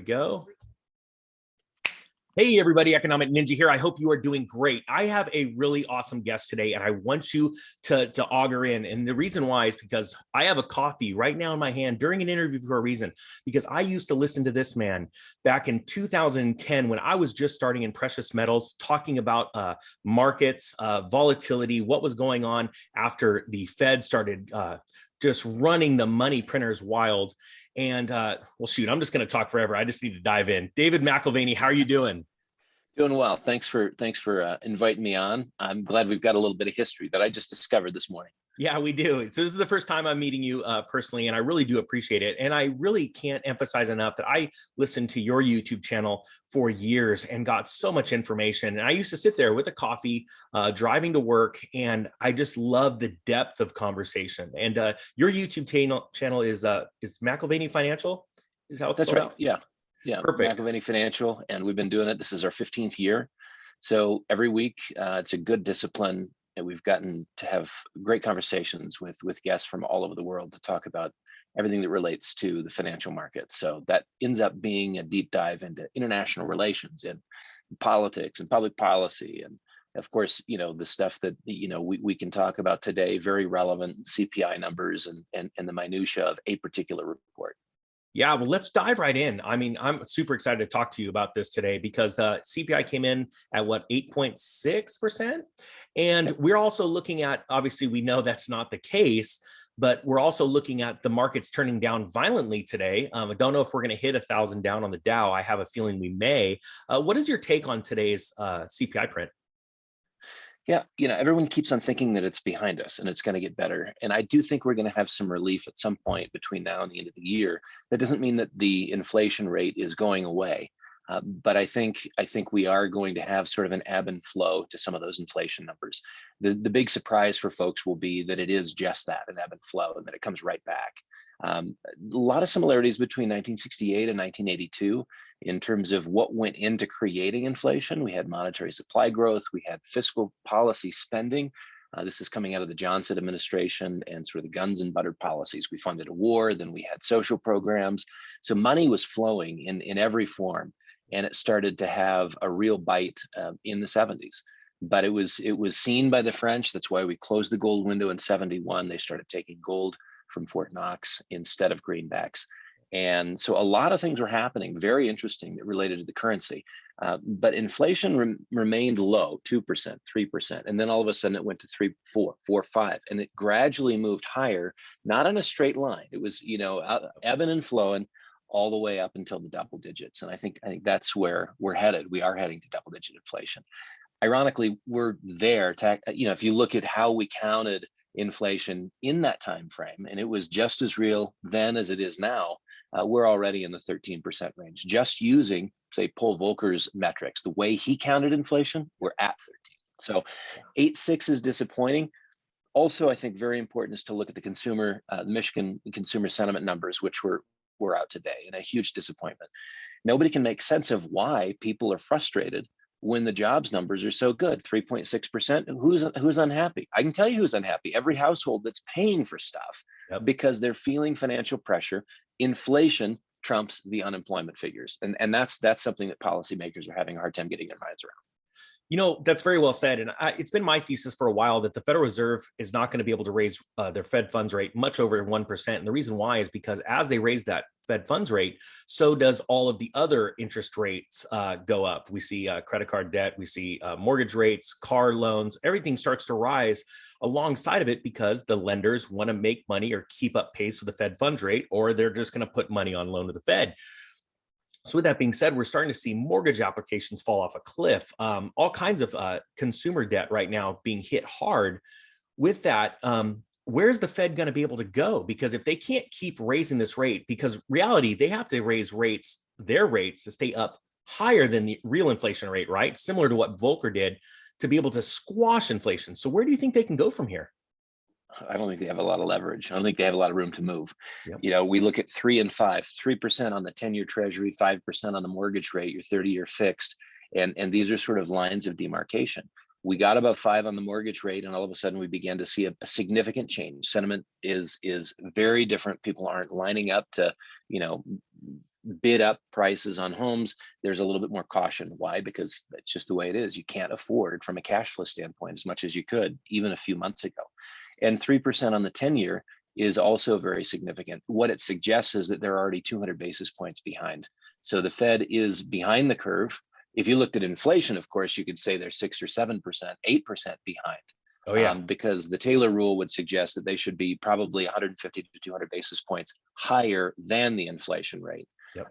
Go. Hey everybody, Economic Ninja here. I hope you are doing great. I have a really awesome guest today and I want you to auger in. And the reason why is because I have a coffee right now in my hand during an interview for a reason, because I used to listen to this man back in 2010 when I was just starting in precious metals, talking about markets, volatility, what was going on after the Fed started just running the money printers wild. And well, shoot, I'm just going to talk forever. I just need to dive in. David McElvaney, how are you doing? Doing well. Thanks for inviting me on. I'm glad we've got a little bit of history that I just discovered this morning. Yeah, we do. So this is the first time I'm meeting you personally, and I really do appreciate it. And I really can't emphasize enough that I listened to your YouTube channel for years and got so much information. And I used to sit there with a coffee, driving to work, and I just love the depth of conversation. And your YouTube channel is McElvaney Financial? Is that That's right? Yeah. Perfect. McElvaney Financial, and we've been doing it. This is our 15th year. So every week, it's a good discipline. And we've gotten to have great conversations with guests from all over the world to talk about everything that relates to the financial markets. So that ends up being a deep dive into international relations and politics and public policy. And of course, the stuff that, we can talk about today, very relevant CPI numbers and the minutia of a particular report. Yeah, well, let's dive right in. I mean, I'm super excited to talk to you about this today because the CPI came in at what, 8.6%? And we're also looking at, obviously, we know that's not the case, but we're also looking at the markets turning down violently today. I don't know if we're going to hit 1,000 down on the Dow. I have a feeling we may. What is your take on today's CPI print? Yeah, everyone keeps on thinking that it's behind us and it's going to get better. And I do think we're going to have some relief at some point between now and the end of the year. That doesn't mean that the inflation rate is going away. But I think we are going to have sort of an ebb and flow to some of those inflation numbers. The big surprise for folks will be that it is just that, an ebb and flow, and that it comes right back. A lot of similarities between 1968 and 1982 in terms of what went into creating inflation. We had monetary supply growth, we had fiscal policy spending. This is coming out of the Johnson administration and sort of the guns and butter policies. We funded a war, then we had social programs. So money was flowing in every form. And it started to have a real bite in the 70s. But it was seen by the French. That's why we closed the gold window in 71. They started taking gold from Fort Knox instead of greenbacks. And so a lot of things were happening, very interesting, that related to the currency. But inflation remained low, 2%, 3%. And then all of a sudden it went to 3, 4, 4, 5. And it gradually moved higher, not in a straight line. It was, ebbing and flowing all the way up until the double digits. And I think that's where we're headed. We are heading to double digit inflation. Ironically, we're there to, if you look at how we counted inflation in that time frame, and it was just as real then as it is now, we're already in the 13% range. Just using, say, Paul Volcker's metrics, the way he counted inflation, we're at 13. So 8.6 is disappointing. Also, I think very important is to look at the Michigan consumer sentiment numbers, which were out today, and a huge disappointment. Nobody can make sense of why people are frustrated when the jobs numbers are so good, 3.6%. Who's unhappy? I can tell you who's unhappy. Every household that's paying for stuff because they're feeling financial pressure. Inflation trumps the unemployment figures, and that's something that policymakers are having a hard time getting their minds around. That's very well said. And it's been my thesis for a while that the Federal Reserve is not going to be able to raise their Fed funds rate much over 1%. And the reason why is because as they raise that Fed funds rate, so does all of the other interest rates go up. We see credit card debt, we see mortgage rates, car loans, everything starts to rise alongside of it because the lenders want to make money or keep up pace with the Fed funds rate, or they're just going to put money on loan to the Fed. So with that being said, we're starting to see mortgage applications fall off a cliff. All kinds of consumer debt right now being hit hard. With that, where's the Fed going to be able to go? Because if they can't keep raising this rate, because reality, they have to raise their rates to stay up higher than the real inflation rate, right? Similar to what Volcker did to be able to squash inflation. So where do you think they can go from here? I don't think they have a lot of leverage. I don't think they have a lot of room to move. Yep. We look at 3 and 5, 3% on the 10-year treasury, 5% on the mortgage rate, your 30-year fixed. And these are sort of lines of demarcation. We got above 5 on the mortgage rate, and all of a sudden we began to see a significant change. Sentiment is very different. People aren't lining up to, bid up prices on homes, there's a little bit more caution. Why? Because that's just the way it is. You can't afford from a cash flow standpoint as much as you could even a few months ago. And 3% on the 10-year is also very significant. What it suggests is that they're already 200 basis points behind. So the Fed is behind the curve. If you looked at inflation, of course, you could say they're 6 or 7%, 8% behind. Oh yeah. Because the Taylor rule would suggest that they should be probably 150 to 200 basis points higher than the inflation rate. Yep.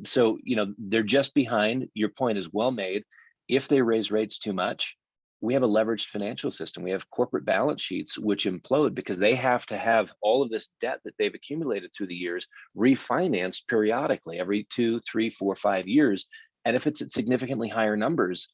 So, they're just behind. Your point is well made. If they raise rates too much, we have a leveraged financial system. We have corporate balance sheets which implode because they have to have all of this debt that they've accumulated through the years refinanced periodically every 2, 3, 4, 5 years. And if it's at significantly higher numbers,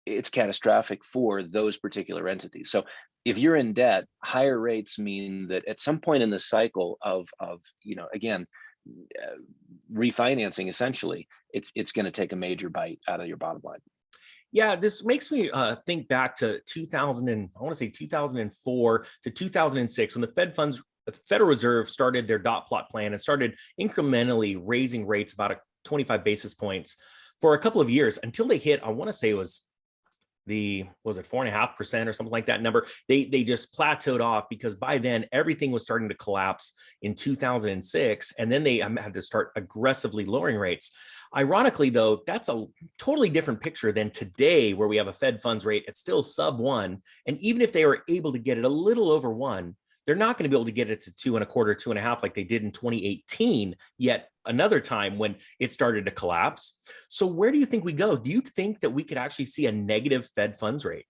it's catastrophic for those particular entities. So if you're in debt, higher rates mean that at some point in the cycle of again, refinancing, essentially, it's going to take a major bite out of your bottom line. Yeah, this makes me think back to 2004 to 2006 when the Federal Reserve started their dot plot plan and started incrementally raising rates about 25 basis points for a couple of years until they hit, I want to say it was 4.5% or something like that number. They just plateaued off because by then everything was starting to collapse in 2006, and then they had to start aggressively lowering rates. Ironically, though, that's a totally different picture than today, where we have a Fed funds rate at still sub 1, and even if they were able to get it a little over 1, they're not going to be able to get it to 2.25, 2.5 like they did in 2018, yet another time when it started to collapse. So where do you think we go? Do you think that we could actually see a negative Fed funds rate?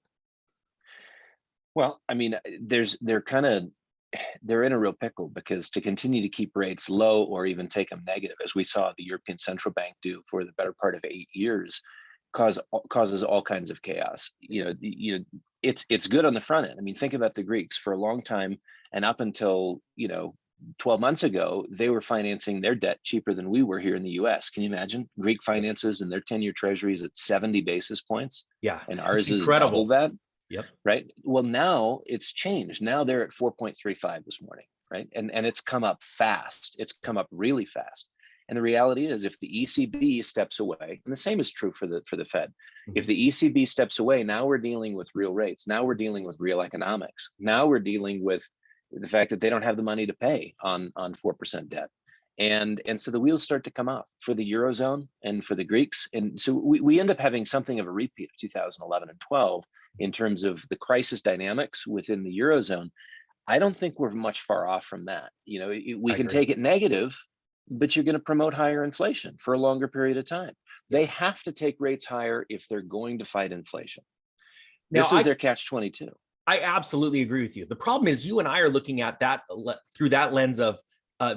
Well, I mean, they're in a real pickle because to continue to keep rates low or even take them negative, as we saw the European Central Bank do for the better part of 8 years, causes all kinds of chaos. It's good on the front end. I mean, think about the Greeks. For a long time and up until 12 months ago, they were financing their debt cheaper than we were here in the US. Can you imagine? Greek finances and their 10-year treasuries at 70 basis points. Yeah. And ours is incredible. double that. Yep. Right. Well, now it's changed. Now they're at 4.35 this morning. Right. And it's come up fast. It's come up really fast. And the reality is, if the ECB steps away, and the same is true for the Fed, if the ECB steps away, now we're dealing with real rates. Now we're dealing with real economics. Now we're dealing with the fact that they don't have the money to pay on 4% debt. And so the wheels start to come off for the Eurozone and for the Greeks. And so we end up having something of a repeat of 2011 and 12 in terms of the crisis dynamics within the Eurozone. I don't think we're much far off from that. We can take it negative, but you're going to promote higher inflation for a longer period of time. They have to take rates higher if they're going to fight inflation. This is their catch-22. I absolutely agree with you. The problem is you and I are looking at that through that lens of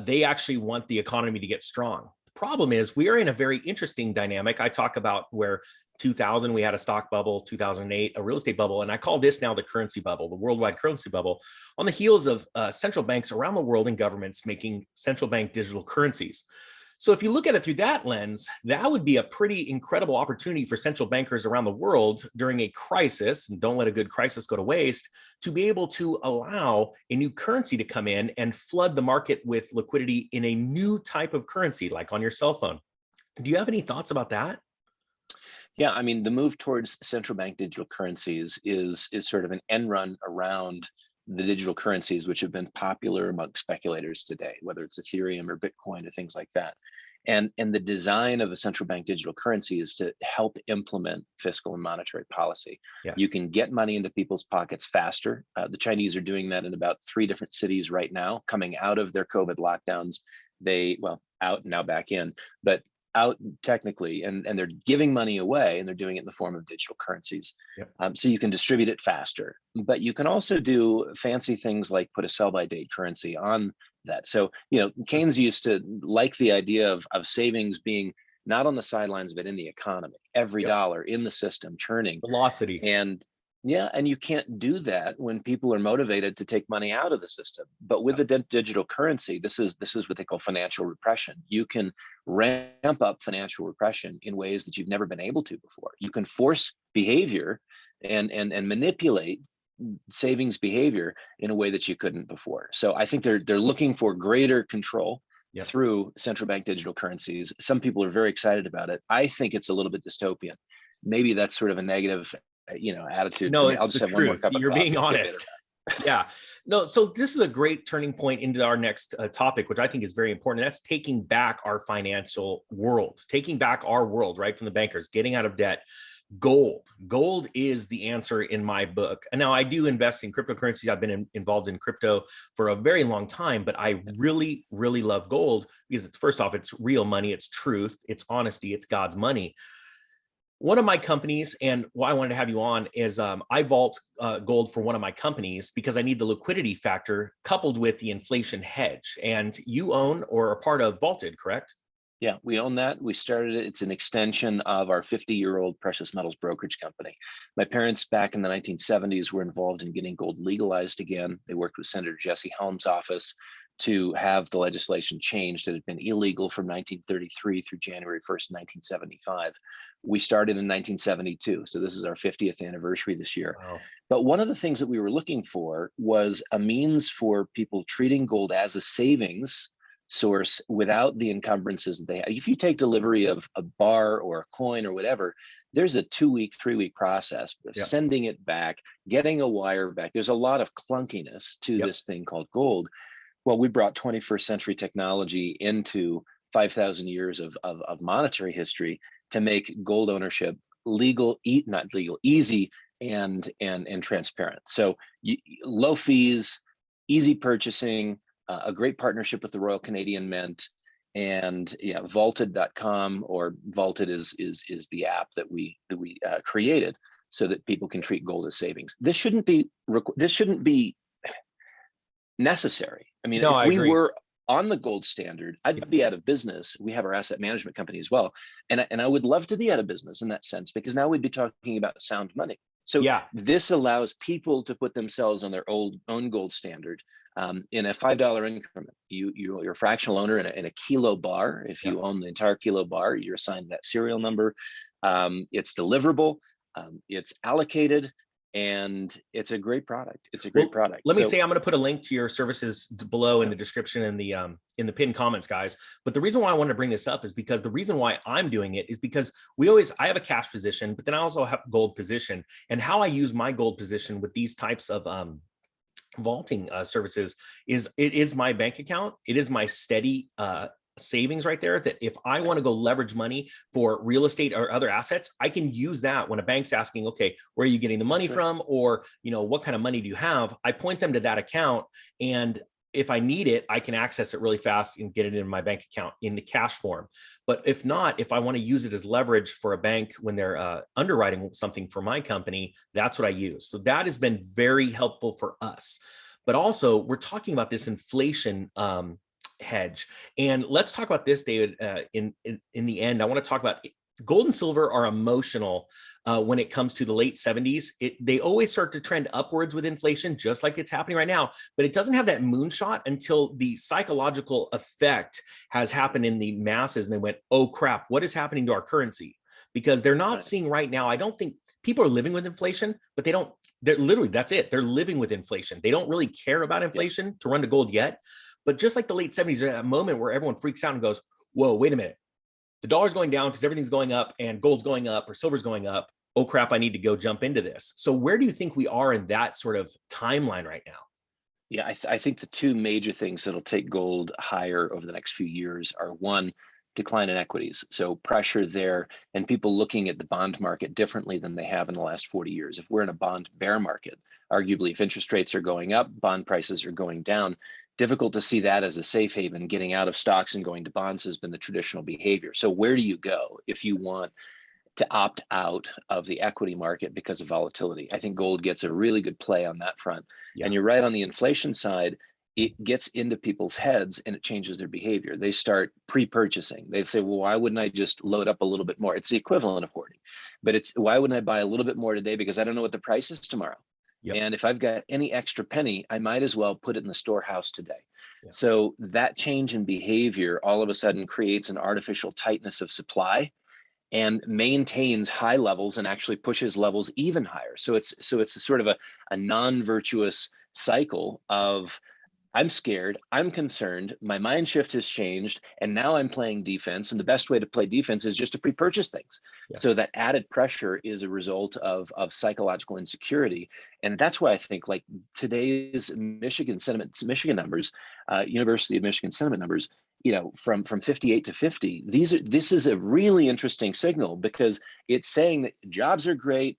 they actually want the economy to get strong. The problem is we are in a very interesting dynamic. I talk about where 2000, we had a stock bubble, 2008, a real estate bubble, and I call this now the currency bubble, the worldwide currency bubble, on the heels of central banks around the world and governments making central bank digital currencies. So if you look at it through that lens, that would be a pretty incredible opportunity for central bankers around the world during a crisis, and don't let a good crisis go to waste, to be able to allow a new currency to come in and flood the market with liquidity in a new type of currency, like on your cell phone. Do you have any thoughts about that? Yeah, I mean, the move towards central bank digital currencies is sort of an end run around the digital currencies, which have been popular among speculators today, whether it's Ethereum or Bitcoin or things like that. And the design of a central bank digital currency is to help implement fiscal and monetary policy. Yes. You can get money into people's pockets faster. The Chinese are doing that in about 3 different cities right now, coming out of their COVID lockdowns. Out and now back in, but out technically, and they're giving money away, and they're doing it in the form of digital currencies. Yep. So you can distribute it faster, but you can also do fancy things like put a sell-by date currency on that. So, Keynes used to like the idea of savings being not on the sidelines, but in the economy, every Yep. dollar in the system churning. Velocity. And you can't do that when people are motivated to take money out of the system. But with the digital currency, this is what they call financial repression. You can ramp up financial repression in ways that you've never been able to before. You can force behavior and manipulate savings behavior in a way that you couldn't before. So I think they're looking for greater control. Yep. through central bank digital currencies. Some people are very excited about it. I think it's a little bit dystopian. Maybe that's sort of a negative, attitude No, for me. I'll it's just the have one more truth. cup of You're coffee being and feel better. honest. Yeah. No, so this is a great turning point into our next topic, which I think is very important. That's taking back our financial world, taking back our world, right, from the bankers, getting out of debt. Gold is the answer in my book. And now I do invest in cryptocurrencies. I've been involved in crypto for a very long time, but I really, really love gold because it's, first off, it's real money, it's truth, it's honesty, it's God's money. One of my companies, and why I wanted to have you on, is I vault gold for one of my companies because I need the liquidity factor coupled with the inflation hedge. And you own or are part of Vaulted, correct? Yeah, we own that. We started it. It's an extension of our 50-year-old precious metals brokerage company. My parents back in the 1970s were involved in getting gold legalized again. They worked with Senator Jesse Helms' office to have the legislation changed that had been illegal from 1933 through January 1st, 1975. We started in 1972. So this is our 50th anniversary this year. Wow. But one of the things that we were looking for was a means for people treating gold as a savings source without the encumbrances that they have. If you take delivery of a bar or a coin or whatever, there's a 2-week, 3-week process of sending it back, getting a wire back. There's a lot of clunkiness to this thing called gold. Well, we brought 21st century technology into 5,000 years of monetary history to make gold ownership legal, not legal, easy and transparent. So low fees, easy purchasing, a great partnership with the Royal Canadian Mint, and vaulted.com, or Vaulted is the app that we created so that people can treat gold as savings. This shouldn't be necessary. I mean, No, if I we agree. were on the gold standard, I'd be out of business. We have our asset management company as well. And I would love to be out of business in that sense, because now we'd be talking about sound money. So this allows people to put themselves on their own gold standard in a $5 increment. You're a fractional owner in a kilo bar. If you own the entire kilo bar, you're assigned that serial number. It's deliverable, it's allocated, and it's a great product. It's a great product. Let me say, I'm going to put a link to your services below in the description in the pinned comments, guys. But the reason why I wanted to bring this up is because the reason why I'm doing it is because I have a cash position, but then I also have gold position. And how I use my gold position with these types of vaulting services is it is my bank account. It is my steady savings right there, that if I want to go leverage money for real estate or other assets, I can use that when a bank's asking, okay, where are you getting the money from? Or, what kind of money do you have? I point them to that account. And if I need it, I can access it really fast and get it in my bank account in the cash form. But if not, if I want to use it as leverage for a bank when they're underwriting something for my company, that's what I use. So that has been very helpful for us. But also, we're talking about this inflation hedge. And let's talk about this, David. In the end, I want to talk about gold and silver are emotional when it comes to the late 70s. They always start to trend upwards with inflation, just like it's happening right now. But it doesn't have that moonshot until the psychological effect has happened in the masses. And they went, oh, crap, what is happening to our currency? Because they're not seeing right now. I don't think people are living with inflation, but they're literally, that's it. They're living with inflation. They don't really care about inflation to run to gold yet. But just like the late 70s, there's a moment where everyone freaks out and goes, whoa, wait a minute. The dollar's going down because everything's going up and gold's going up or silver's going up. Oh, crap, I need to go jump into this. So where do you think we are in that sort of timeline right now? Yeah, I think the two major things that'll take gold higher over the next few years are, one, decline in equities. So pressure there, and people looking at the bond market differently than they have in the last 40 years. If we're in a bond bear market, arguably if interest rates are going up, bond prices are going down. Difficult to see that as a safe haven. Getting out of stocks and going to bonds has been the traditional behavior. So where do you go if you want to opt out of the equity market because of volatility? I think gold gets a really good play on that front. And you're right, on the inflation side, it gets into people's heads and it changes their behavior. They start pre-purchasing. They say, well, why wouldn't I just load up a little bit more? It's the equivalent of hoarding, but it's, why wouldn't I buy a little bit more today because I don't know what the price is tomorrow? And if I've got any extra penny, I might as well put it in the storehouse today. So that change in behavior all of a sudden creates an artificial tightness of supply and maintains high levels and actually pushes levels even higher. So it's a sort of a non-virtuous cycle of I'm scared, I'm concerned, my mind shift has changed, and now I'm playing defense. And the best way to play defense is just to pre-purchase things. Yes. So that added pressure is a result of psychological insecurity. And that's why I think like today's Michigan numbers, University of Michigan sentiment numbers, from 58 to 50, this is a really interesting signal, because it's saying that jobs are great.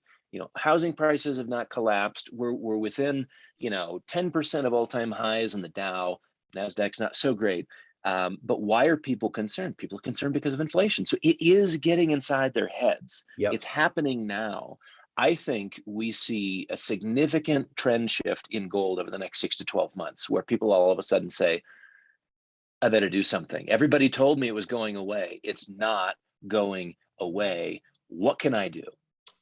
Housing prices have not collapsed. We're within, 10% of all-time highs in the Dow. NASDAQ's not so great. But why are people concerned? People are concerned because of inflation. So it is getting inside their heads. Yep. It's happening now. I think we see a significant trend shift in gold over the next 6 to 12 months, where people all of a sudden say, I better do something. Everybody told me it was going away. It's not going away. What can I do?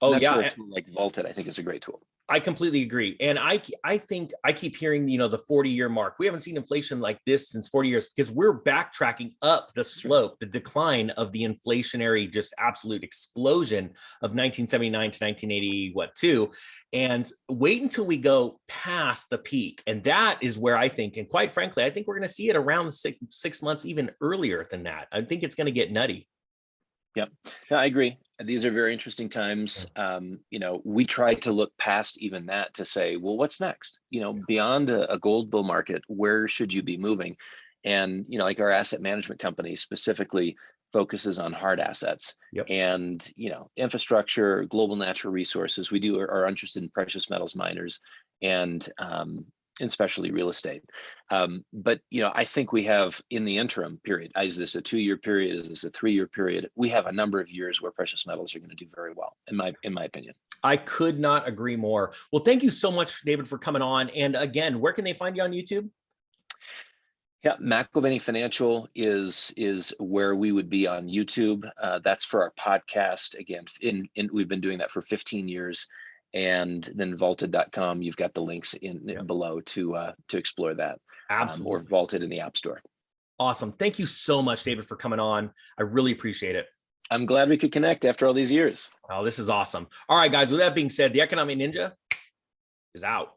Oh, That's yeah. where a tool like Vaulted, I think, is a great tool. I completely agree. And I think I keep hearing, the 40-year mark. We haven't seen inflation like this since 40 years, because we're backtracking up the slope, the decline of the inflationary, just absolute explosion of 1979 to 1982. And wait until we go past the peak. And that is where I think, and quite frankly, I think we're going to see it around 6 months, even earlier than that. I think it's going to get nutty. Yep. No, I agree. These are very interesting times. We try to look past even that to say, well, what's next? Beyond a gold bull market, where should you be moving? And, like our asset management company specifically focuses on hard assets. Yep. And, infrastructure, global natural resources. We are interested in precious metals miners and especially real estate. But, I think we have, in the interim period, is this a 2-year period? Is this a 3-year period? We have a number of years where precious metals are going to do very well, in my opinion. I could not agree more. Well, thank you so much, David, for coming on. And again, where can they find you on YouTube? Yeah, McIlvany Financial is where we would be on YouTube. That's for our podcast. Again, we've been doing that for 15 years. And then vaulted.com, you've got the links below to explore that. Absolutely. Or Vaulted in the App Store. Awesome. Thank you so much, David, for coming on. I really appreciate it. I'm glad we could connect after all these years. Oh, this is awesome. All right, guys, with that being said, the Economic Ninja is out.